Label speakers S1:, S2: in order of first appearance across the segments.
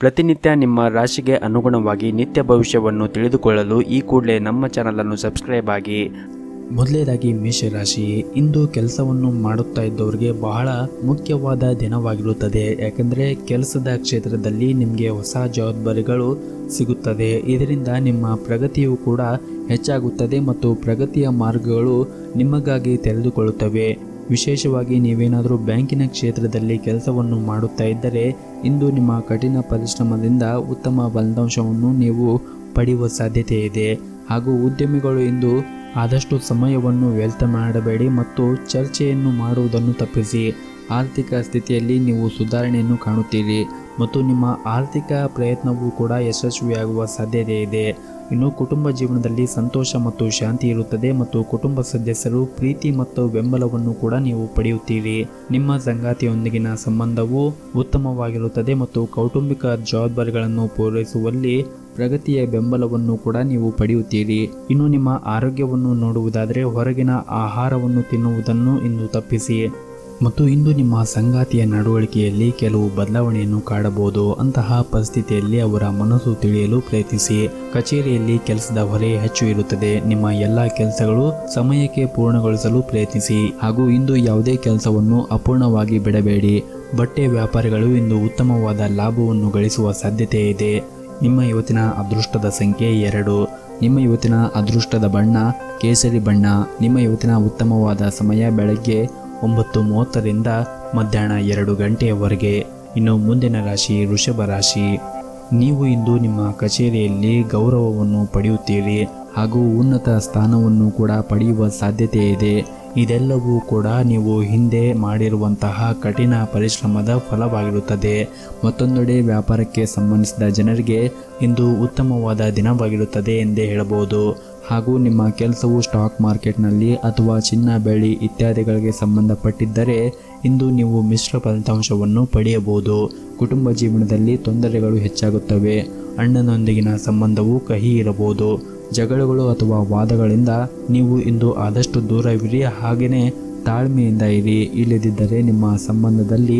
S1: ಪ್ರತಿನಿತ್ಯ ನಿಮ್ಮ ರಾಶಿಗೆ ಅನುಗುಣವಾಗಿ ನಿತ್ಯ ಭವಿಷ್ಯವನ್ನು ತಿಳಿದುಕೊಳ್ಳಲು ಈ ಕೂಡಲೇ ನಮ್ಮ ಚಾನಲನ್ನು ಸಬ್ಸ್ಕ್ರೈಬ್ ಆಗಿ.
S2: ಮೊದಲನೇದಾಗಿ ಮೇಷರಾಶಿ, ಇಂದು ಕೆಲಸವನ್ನು ಮಾಡುತ್ತಾ ಇದ್ದವರಿಗೆ ಬಹಳ ಮುಖ್ಯವಾದ ದಿನವಾಗಿರುತ್ತದೆ. ಯಾಕಂದರೆ ಕೆಲಸದ ಕ್ಷೇತ್ರದಲ್ಲಿ ನಿಮಗೆ ಹೊಸ ಜವಾಬ್ದಾರಿಗಳು ಸಿಗುತ್ತದೆ. ಇದರಿಂದ ನಿಮ್ಮ ಪ್ರಗತಿಯು ಕೂಡ ಹೆಚ್ಚಾಗುತ್ತದೆ ಮತ್ತು ಪ್ರಗತಿಯ ಮಾರ್ಗಗಳು ನಿಮಗಾಗಿ ತೆರೆದುಕೊಳ್ಳುತ್ತವೆ. ವಿಶೇಷವಾಗಿ ನೀವೇನಾದರೂ ಬ್ಯಾಂಕಿನ ಕ್ಷೇತ್ರದಲ್ಲಿ ಕೆಲಸವನ್ನು ಮಾಡುತ್ತಾ ಇದ್ದರೆ ಇಂದು ನಿಮ್ಮ ಕಠಿಣ ಪರಿಶ್ರಮದಿಂದ ಉತ್ತಮ ಫಲಿತಾಂಶವನ್ನು ನೀವು ಪಡೆಯುವ ಸಾಧ್ಯತೆ ಇದೆ. ಹಾಗೂ ಉದ್ಯಮಿಗಳು ಇಂದು ಆದಷ್ಟು ಸಮಯವನ್ನು ವ್ಯರ್ಥ ಮಾಡಬೇಡಿ ಮತ್ತು ಚರ್ಚೆಯನ್ನು ಮಾಡುವುದನ್ನು ತಪ್ಪಿಸಿ. ಆರ್ಥಿಕ ಸ್ಥಿತಿಯಲ್ಲಿ ನೀವು ಸುಧಾರಣೆಯನ್ನು ಕಾಣುತ್ತೀರಿ ಮತ್ತು ನಿಮ್ಮ ಆರ್ಥಿಕ ಪ್ರಯತ್ನವೂ ಕೂಡ ಯಶಸ್ವಿಯಾಗುವ ಸಾಧ್ಯತೆ ಇದೆ. ಇನ್ನು ಕುಟುಂಬ ಜೀವನದಲ್ಲಿ ಸಂತೋಷ ಮತ್ತು ಶಾಂತಿ ಇರುತ್ತದೆ ಮತ್ತು ಕುಟುಂಬ ಸದಸ್ಯರು ಪ್ರೀತಿ ಮತ್ತು ಬೆಂಬಲವನ್ನು ಕೂಡ ನೀವು ಪಡೆಯುತ್ತೀರಿ. ನಿಮ್ಮ ಸಂಗಾತಿಯೊಂದಿಗಿನ ಸಂಬಂಧವು ಉತ್ತಮವಾಗಿರುತ್ತದೆ ಮತ್ತು ಕೌಟುಂಬಿಕ ಜವಾಬ್ದಾರಿಗಳನ್ನು ಪೂರೈಸುವಲ್ಲಿ ಪ್ರಗತಿಯ ಬೆಂಬಲವನ್ನು ಕೂಡ ನೀವು ಪಡೆಯುತ್ತೀರಿ. ಇನ್ನು ನಿಮ್ಮ ಆರೋಗ್ಯವನ್ನು ನೋಡುವುದಾದರೆ ಹೊರಗಿನ ಆಹಾರವನ್ನು ತಿನ್ನುವುದನ್ನು ಇಂದು ತಪ್ಪಿಸಿ ಮತ್ತು ಇಂದು ನಿಮ್ಮ ಸಂಗಾತಿಯ ನಡವಳಿಕೆಯಲ್ಲಿ ಕೆಲವು ಬದಲಾವಣೆಯನ್ನು ಕಾಣಬಹುದು. ಅಂತಹ ಪರಿಸ್ಥಿತಿಯಲ್ಲಿ ಅವರ ಮನಸ್ಸು ತಿಳಿಯಲು ಪ್ರಯತ್ನಿಸಿ. ಕಚೇರಿಯಲ್ಲಿ ಕೆಲಸದ ಹೊರೆ ಹೆಚ್ಚು ಇರುತ್ತದೆ. ನಿಮ್ಮ ಎಲ್ಲ ಕೆಲಸಗಳು ಸಮಯಕ್ಕೆ ಪೂರ್ಣಗೊಳಿಸಲು ಪ್ರಯತ್ನಿಸಿ ಹಾಗೂ ಇಂದು ಯಾವುದೇ ಕೆಲಸವನ್ನು ಅಪೂರ್ಣವಾಗಿ ಬಿಡಬೇಡಿ. ಬಟ್ಟೆ ವ್ಯಾಪಾರಿಗಳು ಇಂದು ಉತ್ತಮವಾದ ಲಾಭವನ್ನು ಗಳಿಸುವ ಸಾಧ್ಯತೆ ಇದೆ. ನಿಮ್ಮ ಇವತ್ತಿನ ಅದೃಷ್ಟದ ಸಂಖ್ಯೆ 2. ನಿಮ್ಮ ಇವತ್ತಿನ ಅದೃಷ್ಟದ ಬಣ್ಣ ಕೇಸರಿ ಬಣ್ಣ. ನಿಮ್ಮ ಇವತ್ತಿನ ಉತ್ತಮವಾದ ಸಮಯ ಬೆಳಗ್ಗೆ 9:30ರಿಂದ ಮಧ್ಯಾಹ್ನ 2 ಗಂಟೆಯವರೆಗೆ. ಇನ್ನು ಮುಂದಿನ ರಾಶಿ ವೃಷಭ ರಾಶಿ. ನೀವು ಇಂದು ನಿಮ್ಮ ಕಚೇರಿಯಲ್ಲಿ ಗೌರವವನ್ನು ಪಡೆಯುತ್ತೀರಿ ಹಾಗೂ ಉನ್ನತ ಸ್ಥಾನವನ್ನು ಕೂಡ ಪಡೆಯುವ ಸಾಧ್ಯತೆ ಇದೆ. ಇದೆಲ್ಲವೂ ಕೂಡ ನೀವು ಹಿಂದೆ ಮಾಡಿರುವಂತಹ ಕಠಿಣ ಪರಿಶ್ರಮದ ಫಲವಾಗಿರುತ್ತದೆ. ಮತ್ತೊಂದೆಡೆ ವ್ಯಾಪಾರಕ್ಕೆ ಸಂಬಂಧಿಸಿದ ಜನರಿಗೆ ಇಂದು ಉತ್ತಮವಾದ ದಿನವಾಗಿರುತ್ತದೆ ಎಂದೇ ಹೇಳಬಹುದು. ಹಾಗೂ ನಿಮ್ಮ ಕೆಲಸವು ಸ್ಟಾಕ್ ಮಾರ್ಕೆಟ್ನಲ್ಲಿ ಅಥವಾ ಚಿನ್ನ ಬೆಳ್ಳಿ ಇತ್ಯಾದಿಗಳಿಗೆ ಸಂಬಂಧಪಟ್ಟಿದ್ದರೆ ಇಂದು ನೀವು ಮಿಶ್ರ ಫಲಿತಾಂಶವನ್ನು ಪಡೆಯಬಹುದು. ಕುಟುಂಬ ಜೀವನದಲ್ಲಿ ತೊಂದರೆಗಳು ಹೆಚ್ಚಾಗುತ್ತವೆ. ಅಣ್ಣನೊಂದಿಗಿನ ಸಂಬಂಧವು ಕಹಿ ಇರಬಹುದು. ಜಗಳಗಳು ಅಥವಾ ವಾದಗಳಿಂದ ನೀವು ಇಂದು ಆದಷ್ಟು ದೂರವಿರಿ. ಹಾಗೆಯೇ ತಾಳ್ಮೆಯಿಂದ ಇರಿ. ಇಲ್ಲದಿದ್ದರೆ ನಿಮ್ಮ ಸಂಬಂಧದಲ್ಲಿ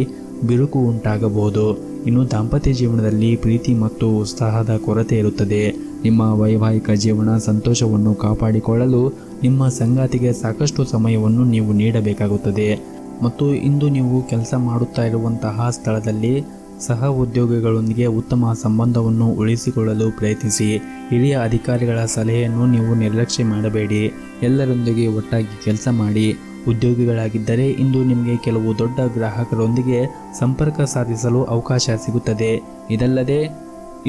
S2: ಬಿರುಕು ಉಂಟಾಗಬಹುದು. ಇನ್ನು ದಾಂಪತ್ಯ ಜೀವನದಲ್ಲಿ ಪ್ರೀತಿ ಮತ್ತು ಉತ್ಸಾಹದ ಕೊರತೆ ಇರುತ್ತದೆ. ನಿಮ್ಮ ವೈವಾಹಿಕ ಜೀವನ ಸಂತೋಷವನ್ನು ಕಾಪಾಡಿಕೊಳ್ಳಲು ನಿಮ್ಮ ಸಂಗಾತಿಗೆ ಸಾಕಷ್ಟು ಸಮಯವನ್ನು ನೀವು ನೀಡಬೇಕಾಗುತ್ತದೆ. ಮತ್ತು ಇಂದು ನೀವು ಕೆಲಸ ಮಾಡುತ್ತಾ ಇರುವಂತಹ ಸ್ಥಳದಲ್ಲಿ ಸಹ ಉದ್ಯೋಗಿಗಳೊಂದಿಗೆ ಉತ್ತಮ ಸಂಬಂಧವನ್ನು ಉಳಿಸಿಕೊಳ್ಳಲು ಪ್ರಯತ್ನಿಸಿ. ಹಿರಿಯ ಅಧಿಕಾರಿಗಳ ಸಲಹೆಯನ್ನು ನೀವು ನಿರ್ಲಕ್ಷ್ಯ ಮಾಡಬೇಡಿ. ಎಲ್ಲರೊಂದಿಗೆ ಒಟ್ಟಾಗಿ ಕೆಲಸ ಮಾಡಿ. ಉದ್ಯೋಗಿಗಳಾಗಿದ್ದರೆ ಇಂದು ನಿಮಗೆ ಕೆಲವು ದೊಡ್ಡ ಗ್ರಾಹಕರೊಂದಿಗೆ ಸಂಪರ್ಕ ಸಾಧಿಸಲು ಅವಕಾಶ ಸಿಗುತ್ತದೆ. ಇದಲ್ಲದೆ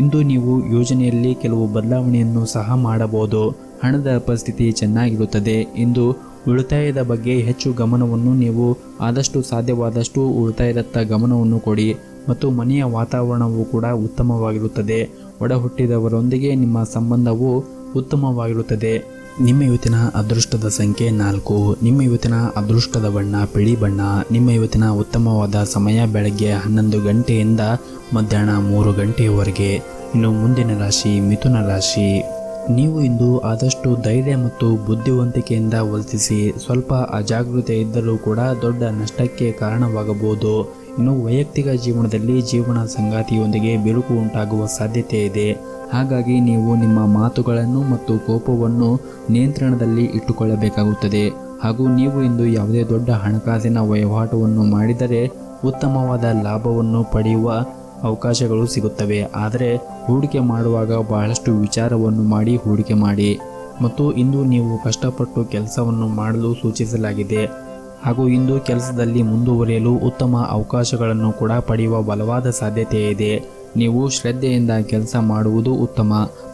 S2: ಇಂದು ನೀವು ಯೋಜನೆಯಲ್ಲಿ ಕೆಲವು ಬದಲಾವಣೆಯನ್ನು ಸಹ ಮಾಡಬಹುದು. ಹಣದ ಪರಿಸ್ಥಿತಿ ಚೆನ್ನಾಗಿರುತ್ತದೆ. ಇಂದು ಉಳಿತಾಯದ ಬಗ್ಗೆ ಹೆಚ್ಚು ಗಮನವನ್ನು ನೀವು ಆದಷ್ಟು ಸಾಧ್ಯವಾದಷ್ಟು ಉಳಿತಾಯದತ್ತ ಗಮನವನ್ನು ಕೊಡಿ ಮತ್ತು ಮನೆಯ ವಾತಾವರಣವು ಕೂಡ ಉತ್ತಮವಾಗಿರುತ್ತದೆ. ಒಡ ಹುಟ್ಟಿದವರೊಂದಿಗೆ ನಿಮ್ಮ ಸಂಬಂಧವು ಉತ್ತಮವಾಗಿರುತ್ತದೆ. ನಿಮ್ಮ ಇವತ್ತಿನ ಅದೃಷ್ಟದ ಸಂಖ್ಯೆ 4. ನಿಮ್ಮ ಇವತ್ತಿನ ಅದೃಷ್ಟದ ಬಣ್ಣ ಬಿಳಿ ಬಣ್ಣ. ನಿಮ್ಮ ಇವತ್ತಿನ ಉತ್ತಮವಾದ ಸಮಯ ಬೆಳಗ್ಗೆ 11 ಗಂಟೆಯಿಂದ ಮಧ್ಯಾಹ್ನ 3 ಗಂಟೆಯವರೆಗೆ. ಇನ್ನು ಮುಂದಿನ ರಾಶಿ ಮಿಥುನ ರಾಶಿ. ನೀವು ಇಂದು ಆದಷ್ಟು ಧೈರ್ಯ ಮತ್ತು ಬುದ್ಧಿವಂತಿಕೆಯಿಂದ ವರ್ತಿಸಿ. ಸ್ವಲ್ಪ ಅಜಾಗರೂಕತೆ ಇದ್ದರೂ ಕೂಡ ದೊಡ್ಡ ನಷ್ಟಕ್ಕೆ ಕಾರಣವಾಗಬಹುದು. ಇನ್ನು ವೈಯಕ್ತಿಕ ಜೀವನದಲ್ಲಿ ಜೀವನ ಸಂಗಾತಿಯೊಂದಿಗೆ ಬಿರುಕು ಉಂಟಾಗುವ ಸಾಧ್ಯತೆ ಇದೆ. ಹಾಗಾಗಿ ನೀವು ನಿಮ್ಮ ಮಾತುಗಳನ್ನು ಮತ್ತು ಕೋಪವನ್ನು ನಿಯಂತ್ರಣದಲ್ಲಿ ಇಟ್ಟುಕೊಳ್ಳಬೇಕಾಗುತ್ತದೆ. ಹಾಗೂ ನೀವು ಇಂದು ಯಾವುದೇ ದೊಡ್ಡ ಹಣಕಾಸಿನ ವಹಿವಾಟವನ್ನು ಮಾಡಿದರೆ ಉತ್ತಮವಾದ ಲಾಭವನ್ನು ಪಡೆಯುವ ಅವಕಾಶಗಳು ಸಿಗುತ್ತವೆ. ಆದರೆ ಹೂಡಿಕೆ ಮಾಡುವಾಗ ಬಹಳಷ್ಟು ವಿಚಾರವನ್ನು ಮಾಡಿ ಹೂಡಿಕೆ ಮಾಡಿ. ಮತ್ತು ಇಂದು ನೀವು ಕಷ್ಟಪಟ್ಟು ಕೆಲಸವನ್ನು ಮಾಡಲು ಸೂಚಿಸಲಾಗಿದೆ. ಹಾಗೂ ಇಂದು ಕೆಲಸದಲ್ಲಿ ಮುಂದುವರಿಯಲು ಉತ್ತಮ ಅವಕಾಶಗಳನ್ನು ಕೂಡ ಪಡೆಯುವ ಬಲವಾದ ಸಾಧ್ಯತೆ ಇದೆ. ನೀವು ಶ್ರದ್ಧೆಯಿಂದ ಕೆಲಸ ಮಾಡುವುದು ಉತ್ತಮ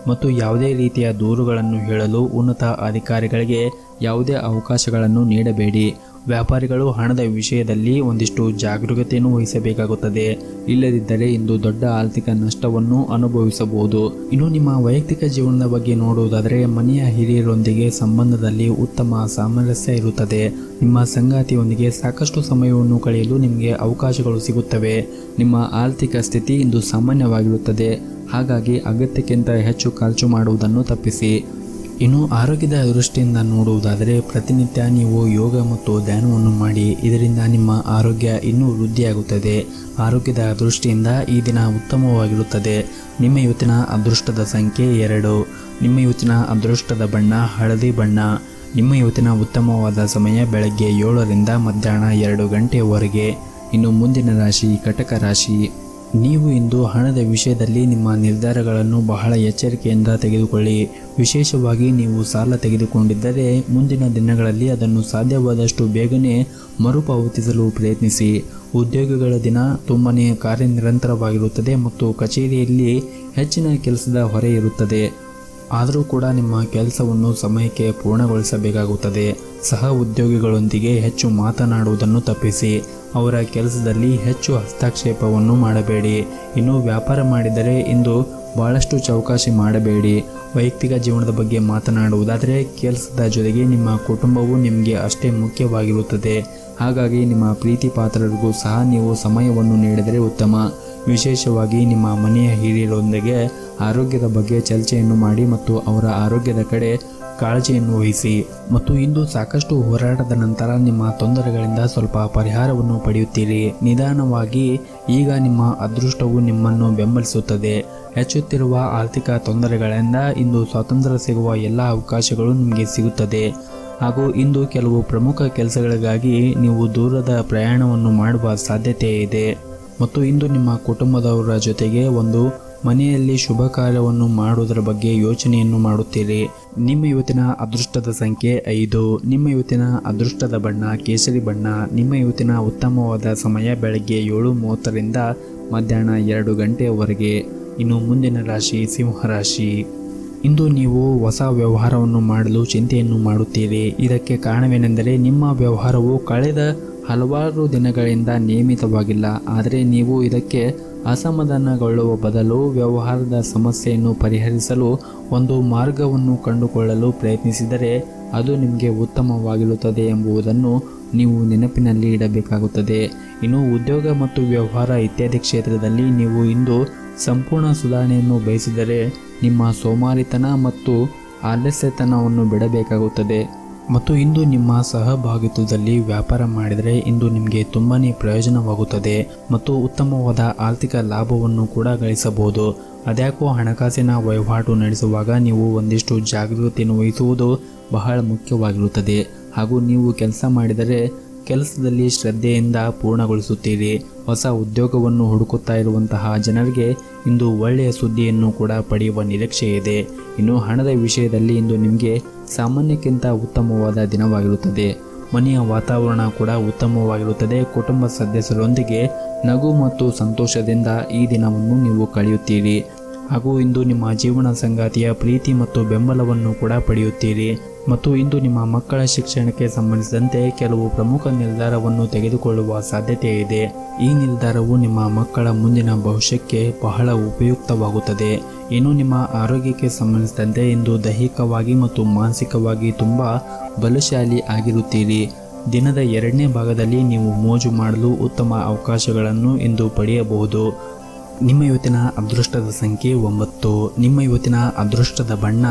S2: ಮತ್ತು ಯಾವುದೇ ರೀತಿಯ ದೂರುಗಳನ್ನು ಹೇಳಲು ಉನ್ನತ ಅಧಿಕಾರಿಗಳಿಗೆ ಯಾವುದೇ ಅವಕಾಶಗಳನ್ನು ನೀಡಬೇಡಿ. ವ್ಯಾಪಾರಿಗಳು ಹಣದ ವಿಷಯದಲ್ಲಿ ಒಂದಿಷ್ಟು ಜಾಗರೂಕತೆಯನ್ನು ವಹಿಸಬೇಕಾಗುತ್ತದೆ. ಇಲ್ಲದಿದ್ದರೆ ಇಂದು ದೊಡ್ಡ ಆರ್ಥಿಕ ನಷ್ಟವನ್ನು ಅನುಭವಿಸಬಹುದು. ಇನ್ನು ನಿಮ್ಮ ವೈಯಕ್ತಿಕ ಜೀವನದ ಬಗ್ಗೆ ನೋಡುವುದಾದರೆ ಮನೆಯ ಹಿರಿಯರೊಂದಿಗೆ ಸಂಬಂಧದಲ್ಲಿ ಉತ್ತಮ ಸಾಮರಸ್ಯ ಇರುತ್ತದೆ. ನಿಮ್ಮ ಸಂಗಾತಿಯೊಂದಿಗೆ ಸಾಕಷ್ಟು ಸಮಯವನ್ನು ಕಳೆಯಲು ನಿಮಗೆ ಅವಕಾಶಗಳು ಸಿಗುತ್ತವೆ. ನಿಮ್ಮ ಆರ್ಥಿಕ ಸ್ಥಿತಿ ಇಂದು ಸಾಮಾನ್ಯವಾಗಿರುತ್ತದೆ. ಹಾಗಾಗಿ ಅಗತ್ಯಕ್ಕಿಂತ ಹೆಚ್ಚು ಖರ್ಚು ಮಾಡುವುದನ್ನು ತಪ್ಪಿಸಿ. ಇನ್ನು ಆರೋಗ್ಯದ ದೃಷ್ಟಿಯಿಂದ ನೋಡುವುದಾದರೆ ಪ್ರತಿನಿತ್ಯ ನೀವು ಯೋಗ ಮತ್ತು ಧ್ಯಾನವನ್ನು ಮಾಡಿ. ಇದರಿಂದ ನಿಮ್ಮ ಆರೋಗ್ಯ ಇನ್ನೂ ವೃದ್ಧಿಯಾಗುತ್ತದೆ. ಆರೋಗ್ಯದ ದೃಷ್ಟಿಯಿಂದ ಈ ದಿನ ಉತ್ತಮವಾಗಿರುತ್ತದೆ. ನಿಮ್ಮ ಇವತ್ತಿನ ಅದೃಷ್ಟದ ಸಂಖ್ಯೆ 2. ನಿಮ್ಮ ಇವತ್ತಿನ ಅದೃಷ್ಟದ ಬಣ್ಣ ಹಳದಿ ಬಣ್ಣ. ನಿಮ್ಮ ಇವತ್ತಿನ ಉತ್ತಮವಾದ ಸಮಯ ಬೆಳಗ್ಗೆ 7ರಿಂದ ಮಧ್ಯಾಹ್ನ 2 ಗಂಟೆಯವರೆಗೆ. ಇನ್ನು ಮುಂದಿನ ರಾಶಿ ಕಟಕ ರಾಶಿ. ನೀವು ಇಂದು ಹಣದ ವಿಷಯದಲ್ಲಿ ನಿಮ್ಮ ನಿರ್ಧಾರಗಳನ್ನು ಬಹಳ ಎಚ್ಚರಿಕೆಯಿಂದ ತೆಗೆದುಕೊಳ್ಳಿ. ವಿಶೇಷವಾಗಿ ನೀವು ಸಾಲ ತೆಗೆದುಕೊಂಡಿದ್ದರೆ ಮುಂದಿನ ದಿನಗಳಲ್ಲಿ ಅದನ್ನು ಸಾಧ್ಯವಾದಷ್ಟು ಬೇಗನೆ ಮರುಪಾವತಿಸಲು ಪ್ರಯತ್ನಿಸಿ. ಉದ್ಯೋಗಿಗಳ ದಿನ ತುಂಬನೇ ಕಾರ್ಯನಿರಂತರವಾಗಿರುತ್ತದೆ ಮತ್ತು ಕಚೇರಿಯಲ್ಲಿ ಹೆಚ್ಚಿನ ಕೆಲಸದ ಹೊರೆ ಇರುತ್ತದೆ. ಆದರೂ ಕೂಡ ನಿಮ್ಮ ಕೆಲಸವನ್ನು ಸಮಯಕ್ಕೆ ಪೂರ್ಣಗೊಳಿಸಬೇಕಾಗುತ್ತದೆ. ಸಹ ಉದ್ಯೋಗಿಗಳೊಂದಿಗೆ ಹೆಚ್ಚು ಮಾತನಾಡುವುದನ್ನು ತಪ್ಪಿಸಿ. ಅವರ ಕೆಲಸದಲ್ಲಿ ಹೆಚ್ಚು ಹಸ್ತಕ್ಷೇಪವನ್ನು ಮಾಡಬೇಡಿ. ಇನ್ನು ವ್ಯಾಪಾರ ಮಾಡಿದರೆ ಇಂದು ಬಹಳಷ್ಟು ಚೌಕಾಶಿ ಮಾಡಬೇಡಿ. ವೈಯಕ್ತಿಕ ಜೀವನದ ಬಗ್ಗೆ ಮಾತನಾಡುವುದಾದರೆ ಕೆಲಸದ ಜೊತೆಗೆ ನಿಮ್ಮ ಕುಟುಂಬವು ನಿಮಗೆ ಅಷ್ಟೇ ಮುಖ್ಯವಾಗಿರುತ್ತದೆ. ಹಾಗಾಗಿ ನಿಮ್ಮ ಪ್ರೀತಿ ಪಾತ್ರರಿಗೂ ಸಹ ನೀವು ಸಮಯವನ್ನು ನೀಡಿದರೆ ಉತ್ತಮ. ವಿಶೇಷವಾಗಿ ನಿಮ್ಮ ಮನೆಯ ಹಿರಿಯರೊಂದಿಗೆ ಆರೋಗ್ಯದ ಬಗ್ಗೆ ಚರ್ಚೆಯನ್ನು ಮಾಡಿ ಮತ್ತು ಅವರ ಆರೋಗ್ಯದ ಕಡೆ ಕಾಳಜಿಯನ್ನು ವಹಿಸಿ. ಮತ್ತು ಇಂದು ಸಾಕಷ್ಟು ಹೋರಾಟದ ನಂತರ ನಿಮ್ಮ ತೊಂದರೆಗಳಿಂದ ಸ್ವಲ್ಪ ಪರಿಹಾರವನ್ನು ಪಡೆಯುತ್ತೀರಿ. ನಿಧಾನವಾಗಿ ಈಗ ನಿಮ್ಮ ಅದೃಷ್ಟವು ನಿಮ್ಮನ್ನು ಬೆಂಬಲಿಸುತ್ತದೆ. ಹೆಚ್ಚುತ್ತಿರುವ ಆರ್ಥಿಕ ತೊಂದರೆಗಳಿಂದ ಇಂದು ಸ್ವಾತಂತ್ರ್ಯ ಸಿಗುವ ಎಲ್ಲ ಅವಕಾಶಗಳು ನಿಮಗೆ ಸಿಗುತ್ತದೆ. ಹಾಗೂ ಇಂದು ಕೆಲವು ಪ್ರಮುಖ ಕೆಲಸಗಳಿಗಾಗಿ ನೀವು ದೂರದ ಪ್ರಯಾಣವನ್ನು ಮಾಡುವ ಸಾಧ್ಯತೆ ಇದೆ. ಮತ್ತು ಇಂದು ನಿಮ್ಮ ಕುಟುಂಬದವರ ಜೊತೆಗೆ ಒಂದು ಮನೆಯಲ್ಲಿ ಶುಭ ಕಾರ್ಯವನ್ನು ಮಾಡುವುದರ ಬಗ್ಗೆ ಯೋಚನೆಯನ್ನು ಮಾಡುತ್ತೀರಿ. ನಿಮ್ಮ ಇವತ್ತಿನ ಅದೃಷ್ಟದ ಸಂಖ್ಯೆ 5. ನಿಮ್ಮ ಇವತ್ತಿನ ಅದೃಷ್ಟದ ಬಣ್ಣ ಕೇಸರಿ ಬಣ್ಣ. ನಿಮ್ಮ ಇವತ್ತಿನ ಉತ್ತಮವಾದ ಸಮಯ ಬೆಳಗ್ಗೆ 7:30ರಿಂದ ಮಧ್ಯಾಹ್ನ 2 ಗಂಟೆಯವರೆಗೆ. ಇನ್ನು ಮುಂದಿನ ರಾಶಿ ಸಿಂಹರಾಶಿ. ಇಂದು ನೀವು ಹೊಸ ವ್ಯವಹಾರವನ್ನು ಮಾಡಲು ಚಿಂತೆಯನ್ನು ಮಾಡುತ್ತೀರಿ. ಇದಕ್ಕೆ ಕಾರಣವೇನೆಂದರೆ ನಿಮ್ಮ ವ್ಯವಹಾರವು ಕಳೆದ ಹಲವಾರು ದಿನಗಳಿಂದ ನಿಯಮಿತವಾಗಿಲ್ಲ. ಆದರೆ ನೀವು ಇದಕ್ಕೆ ಅಸಮಾಧಾನಗೊಳ್ಳುವ ಬದಲು ವ್ಯವಹಾರದ ಸಮಸ್ಯೆಯನ್ನು ಪರಿಹರಿಸಲು ಒಂದು ಮಾರ್ಗವನ್ನು ಕಂಡುಕೊಳ್ಳಲು ಪ್ರಯತ್ನಿಸಿದರೆ ಅದು ನಿಮಗೆ ಉತ್ತಮವಾಗಿರುತ್ತದೆ ಎಂಬುದನ್ನು ನೀವು ನೆನಪಿನಲ್ಲಿ ಇಡಬೇಕಾಗುತ್ತದೆ. ಇನ್ನು ಉದ್ಯೋಗ ಮತ್ತು ವ್ಯವಹಾರ ಇತ್ಯಾದಿ ಕ್ಷೇತ್ರದಲ್ಲಿ ನೀವು ಇಂದು ಸಂಪೂರ್ಣ ಸುಧಾರಣೆಯನ್ನು ಬಯಸಿದರೆ ನಿಮ್ಮ ಸೋಮಾರಿತನ ಮತ್ತು ಆಲಸ್ಯತನವನ್ನು ಬಿಡಬೇಕಾಗುತ್ತದೆ. ಮತ್ತು ಇಂದು ನಿಮ್ಮ ಸಹಭಾಗಿತ್ವದಲ್ಲಿ ವ್ಯಾಪಾರ ಮಾಡಿದರೆ ಇಂದು ನಿಮಗೆ ತುಂಬಾ ಪ್ರಯೋಜನವಾಗುತ್ತದೆ ಮತ್ತು ಉತ್ತಮವಾದ ಆರ್ಥಿಕ ಲಾಭವನ್ನು ಕೂಡ ಗಳಿಸಬಹುದು. ಅದ್ಯಾಕೋ ಹಣಕಾಸಿನ ವಹಿವಾಟು ನಡೆಸುವಾಗ ನೀವು ಒಂದಿಷ್ಟು ಜಾಗೃತಿಯನ್ನು ವಹಿಸುವುದು ಬಹಳ ಮುಖ್ಯವಾಗಿರುತ್ತದೆ. ಹಾಗೂ ನೀವು ಕೆಲಸ ಮಾಡಿದರೆ ಕೆಲಸದಲ್ಲಿ ಶ್ರದ್ಧೆಯಿಂದ ಪೂರ್ಣಗೊಳಿಸುತ್ತೀರಿ. ಹೊಸ ಉದ್ಯೋಗವನ್ನು ಹುಡುಕುತ್ತಾ ಇರುವಂತಹ ಜನರಿಗೆ ಇಂದು ಒಳ್ಳೆಯ ಸುದ್ದಿಯನ್ನು ಕೂಡ ಪಡೆಯುವ ನಿರೀಕ್ಷೆ ಇದೆ. ಇನ್ನು ಹಣದ ವಿಷಯದಲ್ಲಿ ಇಂದು ನಿಮಗೆ ಸಾಮಾನ್ಯಕ್ಕಿಂತ ಉತ್ತಮವಾದ ದಿನವಾಗಿರುತ್ತದೆ. ಮನೆಯ ವಾತಾವರಣ ಕೂಡ ಉತ್ತಮವಾಗಿರುತ್ತದೆ. ಕುಟುಂಬ ಸದಸ್ಯರೊಂದಿಗೆ ನಗು ಮತ್ತು ಸಂತೋಷದಿಂದ ಈ ದಿನವನ್ನು ನೀವು ಕಳೆಯುತ್ತೀರಿ. ಹಾಗೂ ಇಂದು ನಿಮ್ಮ ಜೀವನ ಸಂಗಾತಿಯ ಪ್ರೀತಿ ಮತ್ತು ಬೆಂಬಲವನ್ನು ಕೂಡ ಪಡೆಯುತ್ತೀರಿ. ಮತ್ತು ಇಂದು ನಿಮ್ಮ ಮಕ್ಕಳ ಶಿಕ್ಷಣಕ್ಕೆ ಸಂಬಂಧಿಸಿದಂತೆ ಕೆಲವು ಪ್ರಮುಖ ನಿರ್ಧಾರವನ್ನು ತೆಗೆದುಕೊಳ್ಳುವ ಸಾಧ್ಯತೆ ಇದೆ. ಈ ನಿರ್ಧಾರವು ನಿಮ್ಮ ಮಕ್ಕಳ ಮುಂದಿನ ಭವಿಷ್ಯಕ್ಕೆ ಬಹಳ ಉಪಯುಕ್ತವಾಗುತ್ತದೆ. ಇನ್ನು ನಿಮ್ಮ ಆರೋಗ್ಯಕ್ಕೆ ಸಂಬಂಧಿಸಿದಂತೆ ಇಂದು ದೈಹಿಕವಾಗಿ ಮತ್ತು ಮಾನಸಿಕವಾಗಿ ತುಂಬ ಬಲಶಾಲಿ ಆಗಿರುತ್ತೀರಿ. ದಿನದ 2ನೇ ಭಾಗದಲ್ಲಿ ನೀವು ಮೋಜು ಮಾಡಲು ಉತ್ತಮ ಅವಕಾಶಗಳನ್ನು ಇಂದು ಪಡೆಯಬಹುದು. ನಿಮ್ಮ ಇವತ್ತಿನ ಅದೃಷ್ಟದ ಸಂಖ್ಯೆ 9. ನಿಮ್ಮ ಇವತ್ತಿನ ಅದೃಷ್ಟದ ಬಣ್ಣ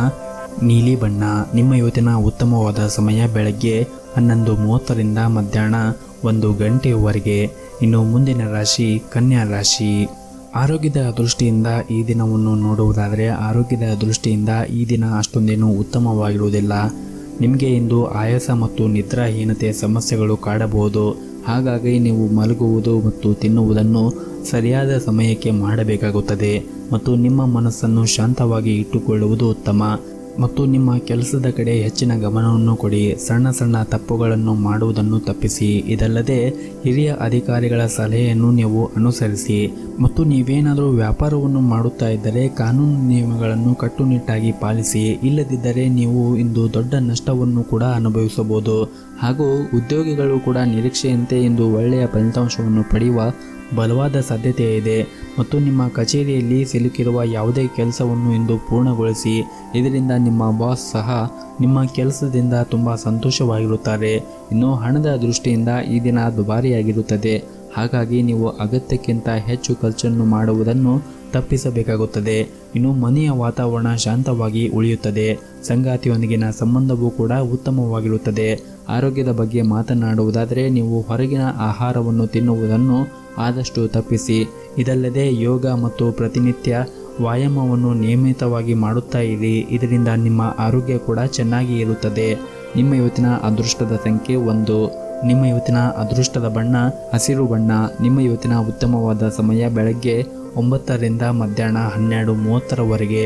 S2: ನೀಲಿ ಬಣ್ಣ. ನಿಮ್ಮ ಇವತ್ತಿನ ಉತ್ತಮವಾದ ಸಮಯ ಬೆಳಗ್ಗೆ 11:30ರಿಂದ ಮಧ್ಯಾಹ್ನ 1 ಗಂಟೆಯವರೆಗೆ. ಇನ್ನು ಮುಂದಿನ ರಾಶಿ ಕನ್ಯಾ ರಾಶಿ. ಆರೋಗ್ಯದ ದೃಷ್ಟಿಯಿಂದ ಈ ದಿನವನ್ನು ನೋಡುವುದಾದರೆ ಆರೋಗ್ಯದ ದೃಷ್ಟಿಯಿಂದ ಈ ದಿನ ಅಷ್ಟೊಂದೇನು ಉತ್ತಮವಾಗಿರುವುದಿಲ್ಲ. ನಿಮಗೆ ಇಂದು ಆಯಾಸ ಮತ್ತು ನಿದ್ರಾಹೀನತೆ ಸಮಸ್ಯೆಗಳು ಕಾಡಬಹುದು. ಹಾಗಾಗಿ ನೀವು ಮಲಗುವುದು ಮತ್ತು ತಿನ್ನುವುದನ್ನು ಸರಿಯಾದ ಸಮಯಕ್ಕೆ ಮಾಡಬೇಕಾಗುತ್ತದೆ ಮತ್ತು ನಿಮ್ಮ ಮನಸ್ಸನ್ನು ಶಾಂತವಾಗಿ ಇಟ್ಟುಕೊಳ್ಳುವುದು ಉತ್ತಮ. ಮತ್ತು ನಿಮ್ಮ ಕೆಲಸದ ಕಡೆ ಹೆಚ್ಚಿನ ಗಮನವನ್ನು ಕೊಡಿ. ಸಣ್ಣ ಸಣ್ಣ ತಪ್ಪುಗಳನ್ನು ಮಾಡುವುದನ್ನು ತಪ್ಪಿಸಿ. ಇದಲ್ಲದೆ ಹಿರಿಯ ಅಧಿಕಾರಿಗಳ ಸಲಹೆಯನ್ನು ನೀವು ಅನುಸರಿಸಿ. ಮತ್ತು ನೀವೇನಾದರೂ ವ್ಯಾಪಾರವನ್ನು ಮಾಡುತ್ತಾ ಇದ್ದರೆ ಕಾನೂನು ನಿಯಮಗಳನ್ನು ಕಟ್ಟುನಿಟ್ಟಾಗಿ ಪಾಲಿಸಿ. ಇಲ್ಲದಿದ್ದರೆ ನೀವು ಇಂದು ದೊಡ್ಡ ನಷ್ಟವನ್ನು ಕೂಡ ಅನುಭವಿಸಬಹುದು. ಹಾಗೂ ಉದ್ಯೋಗಿಗಳು ಕೂಡ ನಿರೀಕ್ಷೆಯಂತೆ ಇಂದು ಒಳ್ಳೆಯ ಫಲಿತಾಂಶವನ್ನು ಪಡೆಯುವ ಬಲವಾದ ಸಾಧ್ಯತೆ ಇದೆ. ಮತ್ತು ನಿಮ್ಮ ಕಚೇರಿಯಲ್ಲಿ ಸಿಲುಕಿರುವ ಯಾವುದೇ ಕೆಲಸವನ್ನು ಇಂದು ಪೂರ್ಣಗೊಳಿಸಿ. ಇದರಿಂದ ನಿಮ್ಮ ಬಾಸ್ ಸಹ ನಿಮ್ಮ ಕೆಲಸದಿಂದ ತುಂಬ ಸಂತೋಷವಾಗಿರುತ್ತಾರೆ. ಇನ್ನು ಹಣದ ದೃಷ್ಟಿಯಿಂದ ಈ ದಿನ ದುಬಾರಿಯಾಗಿರುತ್ತದೆ. ಹಾಗಾಗಿ ನೀವು ಅಗತ್ಯಕ್ಕಿಂತ ಹೆಚ್ಚು ಖರ್ಚನ್ನು ಮಾಡುವುದನ್ನು ತಪ್ಪಿಸಬೇಕಾಗುತ್ತದೆ. ಇನ್ನು ಮನೆಯ ವಾತಾವರಣ ಶಾಂತವಾಗಿ ಉಳಿಯುತ್ತದೆ. ಸಂಗಾತಿಯೊಂದಿಗಿನ ಸಂಬಂಧವೂ ಕೂಡ ಉತ್ತಮವಾಗಿರುತ್ತದೆ. ಆರೋಗ್ಯದ ಬಗ್ಗೆ ಮಾತನಾಡುವುದಾದರೆ ನೀವು ಹೊರಗಿನ ಆಹಾರವನ್ನು ತಿನ್ನುವುದನ್ನು ಆದಷ್ಟು ತಪ್ಪಿಸಿ. ಇದಲ್ಲದೆ ಯೋಗ ಮತ್ತು ಪ್ರತಿನಿತ್ಯ ವ್ಯಾಯಾಮವನ್ನು ನಿಯಮಿತವಾಗಿ ಮಾಡುತ್ತಾ ಇರಿ. ಇದರಿಂದ ನಿಮ್ಮ ಆರೋಗ್ಯ ಕೂಡ ಚೆನ್ನಾಗಿ ಇರುತ್ತದೆ. ನಿಮ್ಮ ಇವತ್ತಿನ ಅದೃಷ್ಟದ ಸಂಖ್ಯೆ 1. ನಿಮ್ಮ ಇವತ್ತಿನ ಅದೃಷ್ಟದ ಬಣ್ಣ ಹಸಿರು ಬಣ್ಣ. ನಿಮ್ಮ ಇವತ್ತಿನ ಉತ್ತಮವಾದ ಸಮಯ ಬೆಳಗ್ಗೆ 9 ರಿಂದ ಮಧ್ಯಾಹ್ನ 12:30ರವರೆಗೆ.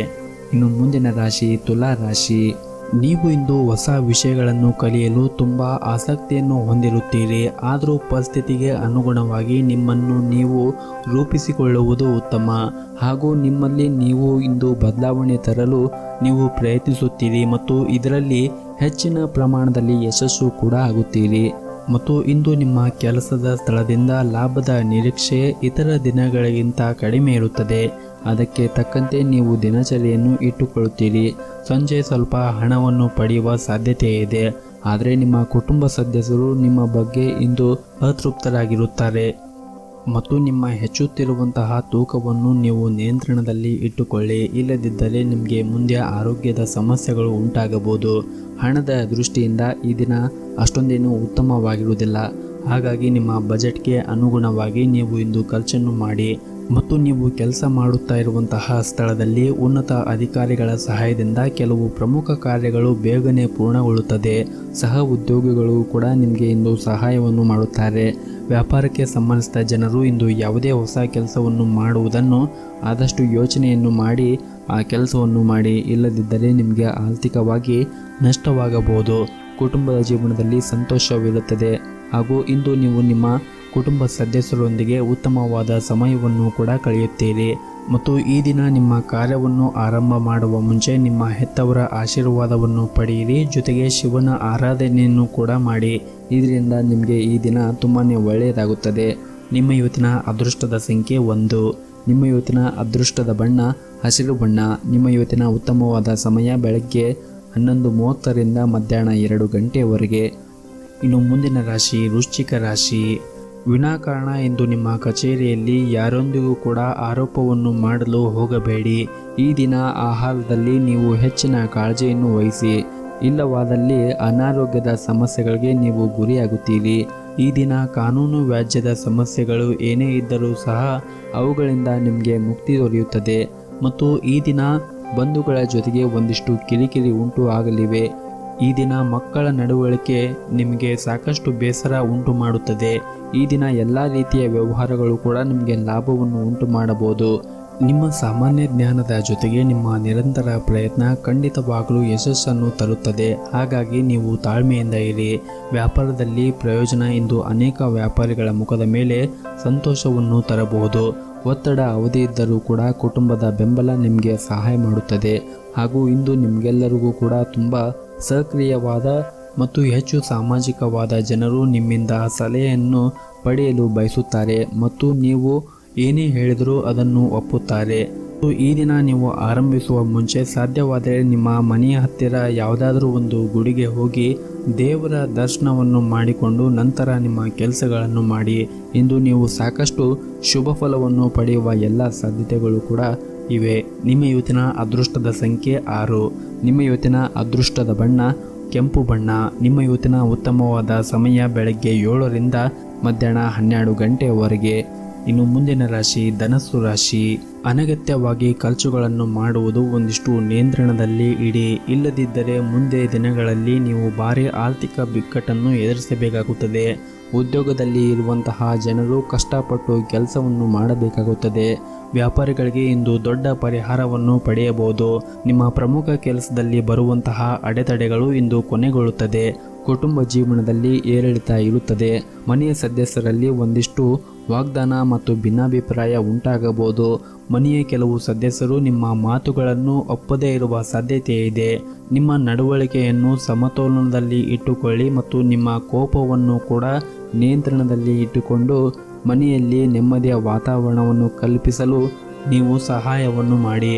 S2: ಇನ್ನು ಮುಂದಿನ ರಾಶಿ ತುಲಾ ರಾಶಿ. ನೀವು ಇಂದು ಹೊಸ ವಿಷಯಗಳನ್ನು ಕಲಿಯಲು ತುಂಬ ಆಸಕ್ತಿಯನ್ನು ಹೊಂದಿರುತ್ತೀರಿ. ಆದರೂ ಪರಿಸ್ಥಿತಿಗೆ ಅನುಗುಣವಾಗಿ ನಿಮ್ಮನ್ನು ನೀವು ರೂಪಿಸಿಕೊಳ್ಳುವುದು ಉತ್ತಮ. ಹಾಗೂ ನಿಮ್ಮಲ್ಲಿ ನೀವು ಇಂದು ಬದಲಾವಣೆ ತರಲು ನೀವು ಪ್ರಯತ್ನಿಸುತ್ತೀರಿ ಮತ್ತು ಇದರಲ್ಲಿ ಹೆಚ್ಚಿನ ಪ್ರಮಾಣದಲ್ಲಿ ಯಶಸ್ಸು ಕೂಡ ಆಗುತ್ತೀರಿ. ಮತ್ತು ಇಂದು ನಿಮ್ಮ ಕೆಲಸದ ಸ್ಥಳದಿಂದ ಲಾಭದ ನಿರೀಕ್ಷೆ ಇತರ ದಿನಗಳಿಗಿಂತ ಕಡಿಮೆ ಇರುತ್ತದೆ. ಅದಕ್ಕೆ ತಕ್ಕಂತೆ ನೀವು ದಿನಚರಿಯನ್ನು ಇಟ್ಟುಕೊಳ್ಳುತ್ತೀರಿ. ಸಂಜೆ ಸ್ವಲ್ಪ ಹಣವನ್ನು ಪಡೆಯುವ ಸಾಧ್ಯತೆ ಇದೆ. ಆದರೆ ನಿಮ್ಮ ಕುಟುಂಬ ಸದಸ್ಯರು ನಿಮ್ಮ ಬಗ್ಗೆ ಇಂದು ಅತೃಪ್ತರಾಗಿರುತ್ತಾರೆ ಮತ್ತು ನಿಮ್ಮ ಹೆಚ್ಚುತ್ತಿರುವಂತಹ ತೂಕವನ್ನು ನೀವು ನಿಯಂತ್ರಣದಲ್ಲಿ ಇಟ್ಟುಕೊಳ್ಳಿ. ಇಲ್ಲದಿದ್ದರೆ ನಿಮಗೆ ಮುಂದೆ ಆರೋಗ್ಯದ ಸಮಸ್ಯೆಗಳು ಉಂಟಾಗಬಹುದು. ಹಣದ ದೃಷ್ಟಿಯಿಂದ ಈ ದಿನ ಅಷ್ಟೊಂದೇನು ಉತ್ತಮವಾಗಿರುವುದಿಲ್ಲ. ಹಾಗಾಗಿ ನಿಮ್ಮ ಬಜೆಟ್ಗೆ ಅನುಗುಣವಾಗಿ ನೀವು ಇಂದು ಖರ್ಚನ್ನು ಮಾಡಿ. ಮತ್ತು ನೀವು ಕೆಲಸ ಮಾಡುತ್ತಾ ಇರುವಂತಹ ಸ್ಥಳದಲ್ಲಿ ಉನ್ನತ ಅಧಿಕಾರಿಗಳ ಸಹಾಯದಿಂದ ಕೆಲವು ಪ್ರಮುಖ ಕಾರ್ಯಗಳು ಬೇಗನೆ ಪೂರ್ಣಗೊಳ್ಳುತ್ತದೆ. ಸಹ ಉದ್ಯೋಗಿಗಳು ಕೂಡ ನಿಮಗೆ ಇಂದು ಸಹಾಯವನ್ನು ಮಾಡುತ್ತಾರೆ. ವ್ಯಾಪಾರಕ್ಕೆ ಸಂಬಂಧಿಸಿದ ಜನರು ಇಂದು ಯಾವುದೇ ಹೊಸ ಕೆಲಸವನ್ನು ಮಾಡುವುದನ್ನು ಆದಷ್ಟು ಯೋಚನೆಯನ್ನು ಮಾಡಿ ಆ ಕೆಲಸವನ್ನು ಮಾಡಿ. ಇಲ್ಲದಿದ್ದರೆ ನಿಮಗೆ ಆರ್ಥಿಕವಾಗಿ ನಷ್ಟವಾಗಬಹುದು. ಕುಟುಂಬದ ಜೀವನದಲ್ಲಿ ಸಂತೋಷವಿರುತ್ತದೆ ಹಾಗೂ ಇಂದು ನೀವು ನಿಮ್ಮ ಕುಟುಂಬ ಸದಸ್ಯರೊಂದಿಗೆ ಉತ್ತಮವಾದ ಸಮಯವನ್ನು ಕೂಡ ಕಳೆಯುತ್ತೀರಿ. ಮತ್ತು ಈ ದಿನ ನಿಮ್ಮ ಕಾರ್ಯವನ್ನು ಆರಂಭ ಮಾಡುವ ಮುಂಚೆ ನಿಮ್ಮ ಹೆತ್ತವರ ಆಶೀರ್ವಾದವನ್ನು ಪಡೆಯಿರಿ. ಜೊತೆಗೆ ಶಿವನ ಆರಾಧನೆಯನ್ನು ಕೂಡ ಮಾಡಿ. ಇದರಿಂದ ನಿಮಗೆ ಈ ದಿನ ತುಂಬಾ ಒಳ್ಳೆಯದಾಗುತ್ತದೆ. ನಿಮ್ಮ ಇವತ್ತಿನ ಅದೃಷ್ಟದ ಸಂಖ್ಯೆ 1. ನಿಮ್ಮ ಇವತ್ತಿನ ಅದೃಷ್ಟದ ಬಣ್ಣ ಹಸಿರು ಬಣ್ಣ. ನಿಮ್ಮ ಇವತ್ತಿನ ಉತ್ತಮವಾದ ಸಮಯ ಬೆಳಗ್ಗೆ 11:30 ರಿಂದ ಮಧ್ಯಾಹ್ನ 2 ಗಂಟೆಯವರೆಗೆ. ಇನ್ನು ಮುಂದಿನ ರಾಶಿ ವೃಶ್ಚಿಕ ರಾಶಿ. ವಿನಾಕಾರಣ ಇಂದು ನಿಮ್ಮ ಕಚೇರಿಯಲ್ಲಿ ಯಾರೊಂದಿಗೂ ಕೂಡ ಆರೋಪವನ್ನು ಮಾಡಲು ಹೋಗಬೇಡಿ. ಈ ದಿನ ಆಹಾರದಲ್ಲಿ ನೀವು ಹೆಚ್ಚಿನ ಕಾಳಜಿಯನ್ನು ವಹಿಸಿ. ಇಲ್ಲವಾದಲ್ಲಿ ಅನಾರೋಗ್ಯದ ಸಮಸ್ಯೆಗಳಿಗೆ ನೀವು ಗುರಿಯಾಗುತ್ತೀರಿ. ಈ ದಿನ ಕಾನೂನು ವ್ಯಾಜ್ಯದ ಸಮಸ್ಯೆಗಳು ಏನೇ ಇದ್ದರೂ ಸಹ ಅವುಗಳಿಂದ ನಿಮಗೆ ಮುಕ್ತಿ ದೊರೆಯುತ್ತದೆ. ಮತ್ತು ಈ ದಿನ ಬಂಧುಗಳ ಜೊತೆಗೆ ಒಂದಿಷ್ಟು ಕಿರಿಕಿರಿ ಉಂಟು ಆಗಲಿವೆ. ಈ ದಿನ ಮಕ್ಕಳ ನಡವಳಿಕೆ ನಿಮಗೆ ಸಾಕಷ್ಟು ಬೇಸರ ಉಂಟು ಮಾಡುತ್ತದೆ. ಈ ದಿನ ಎಲ್ಲ ರೀತಿಯ ವ್ಯವಹಾರಗಳು ಕೂಡ ನಿಮಗೆ ಲಾಭವನ್ನು ಉಂಟು ಮಾಡಬಹುದು. ನಿಮ್ಮ ಸಾಮಾನ್ಯ ಜ್ಞಾನದ ಜೊತೆಗೆ ನಿಮ್ಮ ನಿರಂತರ ಪ್ರಯತ್ನ ಖಂಡಿತವಾಗಲೂ ಯಶಸ್ಸನ್ನು ತರುತ್ತದೆ. ಹಾಗಾಗಿ ನೀವು ತಾಳ್ಮೆಯಿಂದ ಇರಿ. ವ್ಯಾಪಾರದಲ್ಲಿ ಪ್ರಯೋಜನ ಇಂದು ಅನೇಕ ವ್ಯಾಪಾರಿಗಳ ಮುಖದ ಮೇಲೆ ಸಂತೋಷವನ್ನು ತರಬಹುದು. ಒತ್ತಡ ಅವಧಿ ಇದ್ದರೂ ಕೂಡ ಕುಟುಂಬದ ಬೆಂಬಲ ನಿಮಗೆ ಸಹಾಯ ಮಾಡುತ್ತದೆ. ಹಾಗೂ ಇಂದು ನಿಮಗೆಲ್ಲರಿಗೂ ಕೂಡ ತುಂಬ ಸಕ್ರಿಯವಾದ ಮತ್ತು ಹೆಚ್ಚು ಸಾಮಾಜಿಕವಾದ ಜನರು ನಿಮ್ಮಿಂದ ಸಲಹೆಯನ್ನು ಪಡೆಯಲು ಬಯಸುತ್ತಾರೆ ಮತ್ತು ನೀವು ಏನೇ ಹೇಳಿದರೂ ಅದನ್ನು ಒಪ್ಪುತ್ತಾರೆ. ಈ ದಿನ ನೀವು ಆರಂಭಿಸುವ ಮುಂಚೆ ಸಾಧ್ಯವಾದರೆ ನಿಮ್ಮ ಮನೆಯ ಹತ್ತಿರ ಯಾವುದಾದ್ರೂ ಒಂದು ಗುಡಿಗೆ ಹೋಗಿ ದೇವರ ದರ್ಶನವನ್ನು ಮಾಡಿಕೊಂಡು ನಂತರ ನಿಮ್ಮ ಕೆಲಸಗಳನ್ನು ಮಾಡಿ. ಇಂದು ನೀವು ಸಾಕಷ್ಟು ಶುಭ ಫಲವನ್ನು ಪಡೆಯುವ ಎಲ್ಲ ಸಾಧ್ಯತೆಗಳು ಕೂಡ ಇವೆ. ನಿಮ್ಮ ಇವತ್ತಿನ ಅದೃಷ್ಟದ ಸಂಖ್ಯೆ 6. ನಿಮ್ಮ ಇವತ್ತಿನ ಅದೃಷ್ಟದ ಬಣ್ಣ ಕೆಂಪು ಬಣ್ಣ. ನಿಮ್ಮ ಇವತ್ತಿನ ಉತ್ತಮವಾದ ಸಮಯ ಬೆಳಗ್ಗೆ 7 ರಿಂದ ಮಧ್ಯಾಹ್ನ 12 ಗಂಟೆಯವರೆಗೆ. ಇನ್ನು ಮುಂದಿನ ರಾಶಿ ಧನಸ್ಸು ರಾಶಿ. ಅನಗತ್ಯವಾಗಿ ಖರ್ಚುಗಳನ್ನು ಮಾಡುವುದು ಒಂದಿಷ್ಟು ನಿಯಂತ್ರಣದಲ್ಲಿ ಇಡಿ. ಇಲ್ಲದಿದ್ದರೆ ಮುಂದೆ ದಿನಗಳಲ್ಲಿ ನೀವು ಭಾರಿ ಆರ್ಥಿಕ ಬಿಕ್ಕಟ್ಟನ್ನು ಎದುರಿಸಬೇಕಾಗುತ್ತದೆ. ಉದ್ಯೋಗದಲ್ಲಿ ಇರುವಂತಹ ಜನರು ಕಷ್ಟಪಟ್ಟು ಕೆಲಸವನ್ನು ಮಾಡಬೇಕಾಗುತ್ತದೆ. ವ್ಯಾಪಾರಿಗಳಿಗೆ ಇಂದು ದೊಡ್ಡ ಪರಿಹಾರವನ್ನು ಪಡೆಯಬಹುದು. ನಿಮ್ಮ ಪ್ರಮುಖ ಕೆಲಸದಲ್ಲಿ ಬರುವಂತಹ ಅಡೆತಡೆಗಳು ಇಂದು ಕೊನೆಗೊಳ್ಳುತ್ತದೆ. ಕುಟುಂಬ ಜೀವನದಲ್ಲಿ ಏರಿಳಿತ ಇರುತ್ತದೆ. ಮನೆಯ ಸದಸ್ಯರಲ್ಲಿ ಒಂದಿಷ್ಟು ವಾಗ್ದಾನ ಮತ್ತು ಭಿನ್ನಾಭಿಪ್ರಾಯ ಉಂಟಾಗಬಹುದು. ಮನೆಯ ಕೆಲವು ಸದಸ್ಯರು ನಿಮ್ಮ ಮಾತುಗಳನ್ನು ಒಪ್ಪದೇ ಇರುವ ಸಾಧ್ಯತೆ ಇದೆ. ನಿಮ್ಮ ನಡವಳಿಕೆಯನ್ನು ಸಮತೋಲನದಲ್ಲಿ ಇಟ್ಟುಕೊಳ್ಳಿ ಮತ್ತು ನಿಮ್ಮ ಕೋಪವನ್ನು ಕೂಡ ನಿಯಂತ್ರಣದಲ್ಲಿ ಇಟ್ಟುಕೊಂಡು ಮನೆಯಲ್ಲಿ ನೆಮ್ಮದಿಯ ವಾತಾವರಣವನ್ನು ಕಲ್ಪಿಸಲು ನೀವು ಸಹಾಯವನ್ನು ಮಾಡಿ.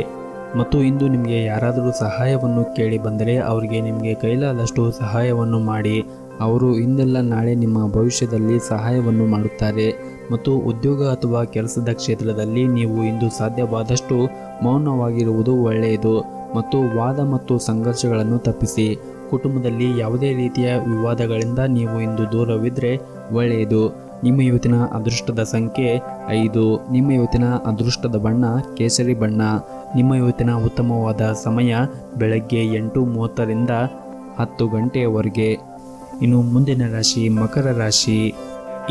S2: ಮತ್ತು ಇಂದು ನಿಮಗೆ ಯಾರಾದರೂ ಸಹಾಯವನ್ನು ಕೇಳಿ ಬಂದರೆ ಅವರಿಗೆ ನಿಮಗೆ ಕೈಲಾದಷ್ಟು ಸಹಾಯವನ್ನು ಮಾಡಿ. ಅವರು ಇಂದೆಲ್ಲ ನಾಳೆ ನಿಮ್ಮ ಭವಿಷ್ಯದಲ್ಲಿ ಸಹಾಯವನ್ನು ಮಾಡುತ್ತಾರೆ. ಮತ್ತು ಉದ್ಯೋಗ ಅಥವಾ ಕೆಲಸದ ಕ್ಷೇತ್ರದಲ್ಲಿ ನೀವು ಇಂದು ಸಾಧ್ಯವಾದಷ್ಟು ಮೌನವಾಗಿರುವುದು ಒಳ್ಳೆಯದು ಮತ್ತು ವಾದ ಮತ್ತು ಸಂಘರ್ಷಗಳನ್ನು ತಪ್ಪಿಸಿ. ಕುಟುಂಬದಲ್ಲಿ ಯಾವುದೇ ರೀತಿಯ ವಿವಾದಗಳಿಂದ ನೀವು ಇಂದು ದೂರವಿದ್ದರೆ ಒಳ್ಳೆಯದು. ನಿಮ್ಮ ಇವತ್ತಿನ ಅದೃಷ್ಟದ ಸಂಖ್ಯೆ 5. ನಿಮ್ಮ ಇವತ್ತಿನ ಅದೃಷ್ಟದ ಬಣ್ಣ ಕೇಸರಿ ಬಣ್ಣ. ನಿಮ್ಮ ಇವತ್ತಿನ ಉತ್ತಮವಾದ ಸಮಯ ಬೆಳಗ್ಗೆ 8:30 ರಿಂದ 10 ಗಂಟೆಯವರೆಗೆ. ಇನ್ನು ಮುಂದಿನ ರಾಶಿ ಮಕರ ರಾಶಿ.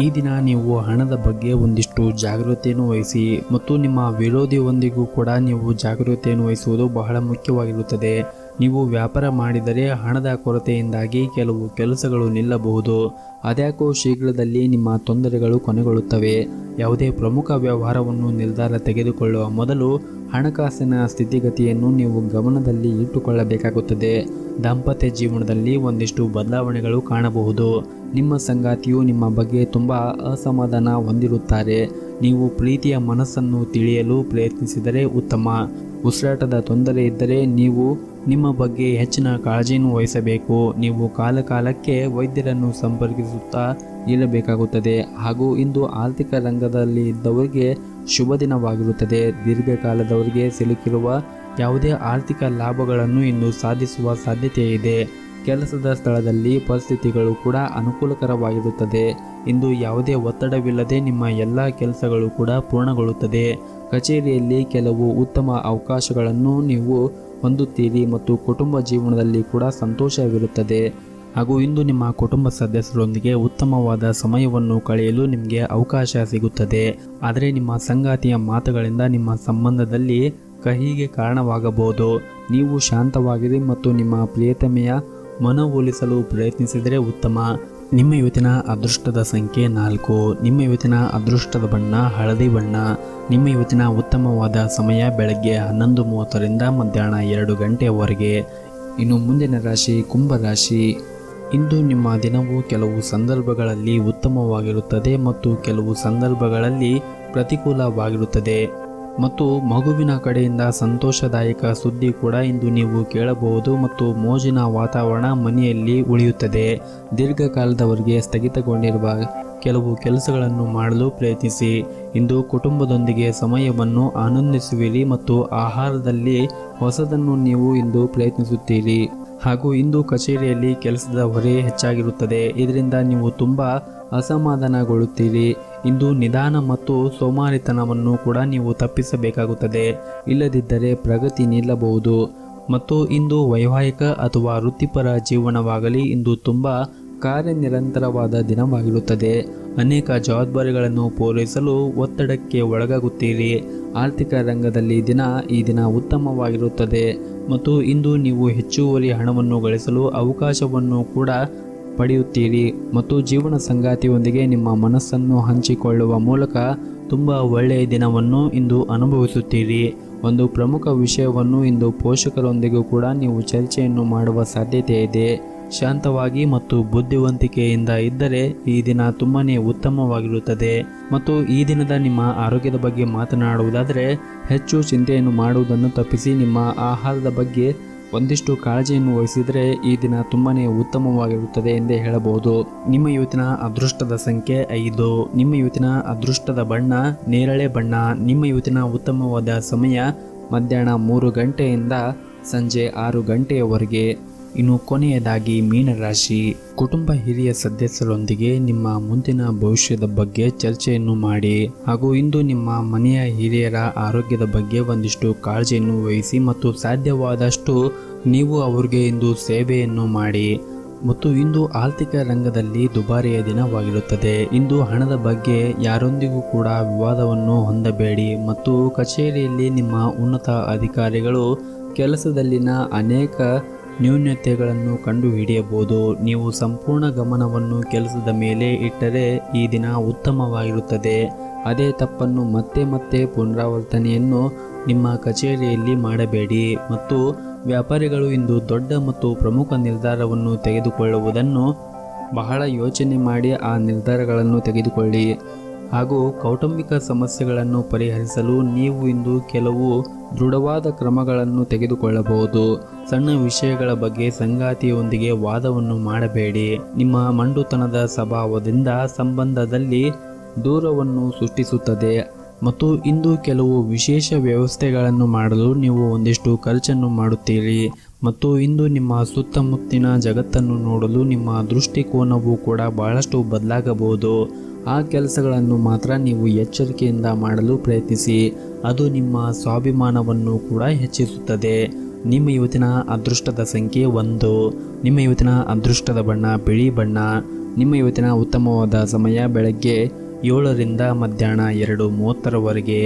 S2: ಈ ದಿನ ನೀವು ಹಣದ ಬಗ್ಗೆ ಒಂದಿಷ್ಟು ಜಾಗೃತಿಯನ್ನು ವಹಿಸಿ ಮತ್ತು ನಿಮ್ಮ ವಿರೋಧಿಯೊಂದಿಗೂ ಕೂಡ ನೀವು ಜಾಗೃತಿಯನ್ನು ವಹಿಸುವುದು ಬಹಳ ಮುಖ್ಯವಾಗಿರುತ್ತದೆ. ನೀವು ವ್ಯಾಪಾರ ಮಾಡಿದರೆ ಹಣದ ಕೊರತೆಯಿಂದಾಗಿ ಕೆಲವು ಕೆಲಸಗಳು ನಿಲ್ಲಬಹುದು. ಅದ್ಯಾಕೋ ಶೀಘ್ರದಲ್ಲಿ ನಿಮ್ಮ ತೊಂದರೆಗಳು ಕೊನೆಗೊಳ್ಳುತ್ತವೆ. ಯಾವುದೇ ಪ್ರಮುಖ ವ್ಯವಹಾರವನ್ನು ನಿರ್ಧಾರ ತೆಗೆದುಕೊಳ್ಳುವ ಮೊದಲು ಹಣಕಾಸಿನ ಸ್ಥಿತಿಗತಿಯನ್ನು ನೀವು ಗಮನದಲ್ಲಿ ಇಟ್ಟುಕೊಳ್ಳಬೇಕಾಗುತ್ತದೆ. ದಾಂಪತ್ಯ ಜೀವನದಲ್ಲಿ ಒಂದಿಷ್ಟು ಬದಲಾವಣೆಗಳು ಕಾಣಬಹುದು. ನಿಮ್ಮ ಸಂಗಾತಿಯು ನಿಮ್ಮ ಬಗ್ಗೆ ತುಂಬ ಅಸಮಾಧಾನ ಹೊಂದಿರುತ್ತಾರೆ. ನೀವು ಪ್ರೀತಿಯ ಮನಸ್ಸನ್ನು ತಿಳಿಯಲು ಪ್ರಯತ್ನಿಸಿದರೆ ಉತ್ತಮ. ಉಸಿರಾಟದ ತೊಂದರೆ ಇದ್ದರೆ ನೀವು ನಿಮ್ಮ ಬಗ್ಗೆ ಹೆಚ್ಚಿನ ಕಾಳಜಿಯನ್ನು ವಹಿಸಬೇಕು. ನೀವು ಕಾಲಕಾಲಕ್ಕೆ ವೈದ್ಯರನ್ನು ಸಂಪರ್ಕಿಸುತ್ತಾ ಇರಬೇಕಾಗುತ್ತದೆ. ಹಾಗೂ ಇಂದು ಆರ್ಥಿಕ ರಂಗದಲ್ಲಿ ಇದ್ದವರಿಗೆ ಶುಭ ದಿನವಾಗಿರುತ್ತದೆ. ದೀರ್ಘಕಾಲದವರಿಗೆ ಸಿಲುಕಿರುವ ಯಾವುದೇ ಆರ್ಥಿಕ ಲಾಭಗಳನ್ನು ಇಂದು ಸಾಧಿಸುವ ಸಾಧ್ಯತೆ ಇದೆ. ಕೆಲಸದ ಸ್ಥಳದಲ್ಲಿ ಪರಿಸ್ಥಿತಿಗಳು ಕೂಡ ಅನುಕೂಲಕರವಾಗಿರುತ್ತದೆ. ಇಂದು ಯಾವುದೇ ಒತ್ತಡವಿಲ್ಲದೆ ನಿಮ್ಮ ಎಲ್ಲ ಕೆಲಸಗಳು ಕೂಡ ಪೂರ್ಣಗೊಳ್ಳುತ್ತದೆ. ಕಚೇರಿಯಲ್ಲಿ ಕೆಲವು ಉತ್ತಮ ಅವಕಾಶಗಳನ್ನು ನೀವು ಹೊಂದುತ್ತೀರಿ ಮತ್ತು ಕುಟುಂಬ ಜೀವನದಲ್ಲಿ ಕೂಡ ಸಂತೋಷವಿರುತ್ತದೆ. ಹಾಗೂ ಇಂದು ನಿಮ್ಮ ಕುಟುಂಬ ಸದಸ್ಯರೊಂದಿಗೆ ಉತ್ತಮವಾದ ಸಮಯವನ್ನು ಕಳೆಯಲು ನಿಮಗೆ ಅವಕಾಶ ಸಿಗುತ್ತದೆ. ಆದರೆ ನಿಮ್ಮ ಸಂಗಾತಿಯ ಮಾತುಗಳಿಂದ ನಿಮ್ಮ ಸಂಬಂಧದಲ್ಲಿ ಕಹಿಗೆ ಕಾರಣವಾಗಬಹುದು. ನೀವು ಶಾಂತವಾಗಿರಿ ಮತ್ತು ನಿಮ್ಮ ಪ್ರಿಯತಮೆಯ ಮನವೊಲಿಸಲು ಪ್ರಯತ್ನಿಸಿದರೆ ಉತ್ತಮ. ನಿಮ್ಮ ಇವತ್ತಿನ ಅದೃಷ್ಟದ ಸಂಖ್ಯೆ 4. ನಿಮ್ಮ ಇವತ್ತಿನ ಅದೃಷ್ಟದ ಬಣ್ಣ ಹಳದಿ ಬಣ್ಣ. ನಿಮ್ಮ ಇವತ್ತಿನ ಉತ್ತಮವಾದ ಸಮಯ ಬೆಳಗ್ಗೆ 11:30 ರಿಂದ ಮಧ್ಯಾಹ್ನ 2 ಗಂಟೆಯವರೆಗೆ. ಇನ್ನು ಮುಂದಿನ ರಾಶಿ ಕುಂಭರಾಶಿ. ಇಂದು ನಿಮ್ಮ ದಿನವು ಕೆಲವು ಸಂದರ್ಭಗಳಲ್ಲಿ ಉತ್ತಮವಾಗಿರುತ್ತದೆ ಮತ್ತು ಕೆಲವು ಸಂದರ್ಭಗಳಲ್ಲಿ ಪ್ರತಿಕೂಲವಾಗಿರುತ್ತದೆ ಮತ್ತು ಮಗುವಿನ ಕಡೆಯಿಂದ ಸಂತೋಷದಾಯಕ ಸುದ್ದಿ ಕೂಡ ಇಂದು ನೀವು ಕೇಳಬಹುದು ಮತ್ತು ಮೋಜಿನ ವಾತಾವರಣ ಮನೆಯಲ್ಲಿ ಉಳಿಯುತ್ತದೆ. ದೀರ್ಘಕಾಲದವರೆಗೆ ಸ್ಥಗಿತಗೊಂಡಿರುವ ಕೆಲವು ಕೆಲಸಗಳನ್ನು ಮಾಡಲು ಪ್ರಯತ್ನಿಸಿ. ಇಂದು ಕುಟುಂಬದೊಂದಿಗೆ ಸಮಯವನ್ನು ಆನಂದಿಸುವಿರಿ ಮತ್ತು ಆಹಾರದಲ್ಲಿ ಹೊಸದನ್ನು ನೀವು ಇಂದು ಪ್ರಯತ್ನಿಸುತ್ತೀರಿ. ಹಾಗೂ ಇಂದು ಕಚೇರಿಯಲ್ಲಿ ಕೆಲಸದ ಹೊರೆ ಹೆಚ್ಚಾಗಿರುತ್ತದೆ. ಇದರಿಂದ ನೀವು ತುಂಬ ಅಸಮಾಧಾನಗೊಳ್ಳುತ್ತೀರಿ. ಇಂದು ನಿಧಾನ ಮತ್ತು ಸೋಮಾರಿತನವನ್ನು ಕೂಡ ನೀವು ತಪ್ಪಿಸಬೇಕಾಗುತ್ತದೆ. ಇಲ್ಲದಿದ್ದರೆ ಪ್ರಗತಿ ನಿಲ್ಲಬಹುದು. ಮತ್ತು ಇಂದು ವೈವಾಹಿಕ ಅಥವಾ ವೃತ್ತಿಪರ ಜೀವನವಾಗಲಿ ಇಂದು ತುಂಬ ಕಾರ್ಯನಿರಂತರವಾದ ದಿನವಾಗಿರುತ್ತದೆ. ಅನೇಕ ಜವಾಬ್ದಾರಿಗಳನ್ನು ಪೂರೈಸಲು ಒತ್ತಡಕ್ಕೆ ಒಳಗಾಗುತ್ತೀರಿ. ಆರ್ಥಿಕ ರಂಗದಲ್ಲಿ ಈ ದಿನ ಉತ್ತಮವಾಗಿರುತ್ತದೆ ಮತ್ತು ಇಂದು ನೀವು ಹೆಚ್ಚುವರಿ ಹಣವನ್ನು ಗಳಿಸಲು ಅವಕಾಶವನ್ನು ಕೂಡ ಪಡೆಯುತ್ತೀರಿ ಮತ್ತು ಜೀವನ ಸಂಗಾತಿಯೊಂದಿಗೆ ನಿಮ್ಮ ಮನಸ್ಸನ್ನು ಹಂಚಿಕೊಳ್ಳುವ ಮೂಲಕ ತುಂಬ ಒಳ್ಳೆಯ ದಿನವನ್ನು ಇಂದು ಅನುಭವಿಸುತ್ತೀರಿ. ಒಂದು ಪ್ರಮುಖ ವಿಷಯವನ್ನು ಇಂದು ಪೋಷಕರೊಂದಿಗೂ ಕೂಡ ನೀವು ಚರ್ಚೆಯನ್ನು ಮಾಡುವ ಸಾಧ್ಯತೆ ಇದೆ. ಶಾಂತವಾಗಿ ಮತ್ತು ಬುದ್ಧಿವಂತಿಕೆಯಿಂದ ಇದ್ದರೆ ಈ ದಿನ ತುಂಬಾನೇ ಉತ್ತಮವಾಗಿರುತ್ತದೆ. ಮತ್ತು ಈ ದಿನದ ನಿಮ್ಮ ಆರೋಗ್ಯದ ಬಗ್ಗೆ ಮಾತನಾಡುವುದಾದರೆ ಹೆಚ್ಚು ಚಿಂತೆಯನ್ನು ಮಾಡುವುದನ್ನು ತಪ್ಪಿಸಿ ನಿಮ್ಮ ಆಹಾರದ ಬಗ್ಗೆ ಒಂದಿಷ್ಟು ಕಾಳಜಿಯನ್ನು ವಹಿಸಿದರೆ ಈ ದಿನ ತುಂಬಾನೇ ಉತ್ತಮವಾಗಿರುತ್ತದೆ ಎಂದೇ ಹೇಳಬಹುದು. ನಿಮ್ಮ ಇವತ್ತಿನ ಅದೃಷ್ಟದ ಸಂಖ್ಯೆ 5. ನಿಮ್ಮ ಇವತ್ತಿನ ಅದೃಷ್ಟದ ಬಣ್ಣ ನೇರಳೆ ಬಣ್ಣ. ನಿಮ್ಮ ಇವತ್ತಿನ ಉತ್ತಮವಾದ ಸಮಯ ಮಧ್ಯಾಹ್ನ 3 ಗಂಟೆಯಿಂದ ಸಂಜೆ 6 ಗಂಟೆಯವರೆಗೆ. ಇನ್ನು ಕೊನೆಯದಾಗಿ ಮೀನರಾಶಿ. ಕುಟುಂಬ ಹಿರಿಯ ಸದಸ್ಯರೊಂದಿಗೆ ನಿಮ್ಮ ಮುಂದಿನ ಭವಿಷ್ಯದ ಬಗ್ಗೆ ಚರ್ಚೆಯನ್ನು ಮಾಡಿ. ಹಾಗೂ ಇಂದು ನಿಮ್ಮ ಮನೆಯ ಹಿರಿಯರ ಆರೋಗ್ಯದ ಬಗ್ಗೆ ಒಂದಿಷ್ಟು ಕಾಳಜಿಯನ್ನು ವಹಿಸಿ ಮತ್ತು ಸಾಧ್ಯವಾದಷ್ಟು ನೀವು ಅವರಿಗೆ ಇಂದು ಸೇವೆಯನ್ನು ಮಾಡಿ. ಮತ್ತು ಇಂದು ಆರ್ಥಿಕ ರಂಗದಲ್ಲಿ ದುಬಾರಿಯ ದಿನವಾಗಿರುತ್ತದೆ. ಇಂದು ಹಣದ ಬಗ್ಗೆ ಯಾರೊಂದಿಗೂ ಕೂಡ ವಿವಾದವನ್ನು ಹೊಂದಬೇಡಿ. ಮತ್ತು ಕಚೇರಿಯಲ್ಲಿ ನಿಮ್ಮ ಉನ್ನತ ಅಧಿಕಾರಿಗಳು ಕೆಲಸದಲ್ಲಿನ ಅನೇಕ ನ್ಯೂನತೆಗಳನ್ನು ಕಂಡುಹಿಡಿಯಬಹುದು. ನೀವು ಸಂಪೂರ್ಣ ಗಮನವನ್ನು ಕೆಲಸದ ಮೇಲೆ ಇಟ್ಟರೆ ಈ ದಿನ ಉತ್ತಮವಾಗಿರುತ್ತದೆ. ಅದೇ ತಪ್ಪನ್ನು ಮತ್ತೆ ಮತ್ತೆ ಪುನರಾವರ್ತನೆಯನ್ನು ನಿಮ್ಮ ಕಚೇರಿಯಲ್ಲಿ ಮಾಡಬೇಡಿ. ಮತ್ತು ವ್ಯಾಪಾರಿಗಳು ಇಂದು ದೊಡ್ಡ ಮತ್ತು ಪ್ರಮುಖ ನಿರ್ಧಾರವನ್ನು ತೆಗೆದುಕೊಳ್ಳುವುದನ್ನು ಬಹಳ ಯೋಚನೆ ಮಾಡಿ ಆ ನಿರ್ಧಾರಗಳನ್ನು ತೆಗೆದುಕೊಳ್ಳಿ. ಹಾಗೂ ಕೌಟುಂಬಿಕ ಸಮಸ್ಯೆಗಳನ್ನು ಪರಿಹರಿಸಲು ನೀವು ಇಂದು ಕೆಲವು ದೃಢವಾದ ಕ್ರಮಗಳನ್ನು ತೆಗೆದುಕೊಳ್ಳಬಹುದು. ಸಣ್ಣ ವಿಷಯಗಳ ಬಗ್ಗೆ ಸಂಗಾತಿಯೊಂದಿಗೆ ವಾದವನ್ನು ಮಾಡಬೇಡಿ. ನಿಮ್ಮ ಮಂಡುತನದ ಸ್ವಭಾವದಿಂದ ಸಂಬಂಧದಲ್ಲಿ ದೂರವನ್ನು ಸೃಷ್ಟಿಸುತ್ತದೆ. ಮತ್ತು ಇಂದು ಕೆಲವು ವಿಶೇಷ ವ್ಯವಸ್ಥೆಗಳನ್ನು ಮಾಡಲು ನೀವು ಒಂದಿಷ್ಟು ಖರ್ಚನ್ನು ಮಾಡುತ್ತೀರಿ. ಮತ್ತು ಇಂದು ನಿಮ್ಮ ಸುತ್ತಮುತ್ತಿನ ಜಗತ್ತನ್ನು ನೋಡಲು ನಿಮ್ಮ ದೃಷ್ಟಿಕೋನವು ಕೂಡ ಬಹಳಷ್ಟು ಬದಲಾಗಬಹುದು. ಆ ಕೆಲಸಗಳನ್ನು ಮಾತ್ರ ನೀವು ಎಚ್ಚರಿಕೆಯಿಂದ ಮಾಡಲು ಪ್ರಯತ್ನಿಸಿ. ಅದು ನಿಮ್ಮ ಸ್ವಾಭಿಮಾನವನ್ನು ಕೂಡ ಹೆಚ್ಚಿಸುತ್ತದೆ. ನಿಮ್ಮ ಇವತ್ತಿನ ಅದೃಷ್ಟದ ಸಂಖ್ಯೆ 1. ನಿಮ್ಮ ಇವತ್ತಿನ ಅದೃಷ್ಟದ ಬಣ್ಣ ಬಿಳಿ ಬಣ್ಣ. ನಿಮ್ಮ ಇವತ್ತಿನ ಉತ್ತಮವಾದ ಸಮಯ ಬೆಳಗ್ಗೆ 7 ರಿಂದ ಮಧ್ಯಾಹ್ನ 2:30ರವರೆಗೆ.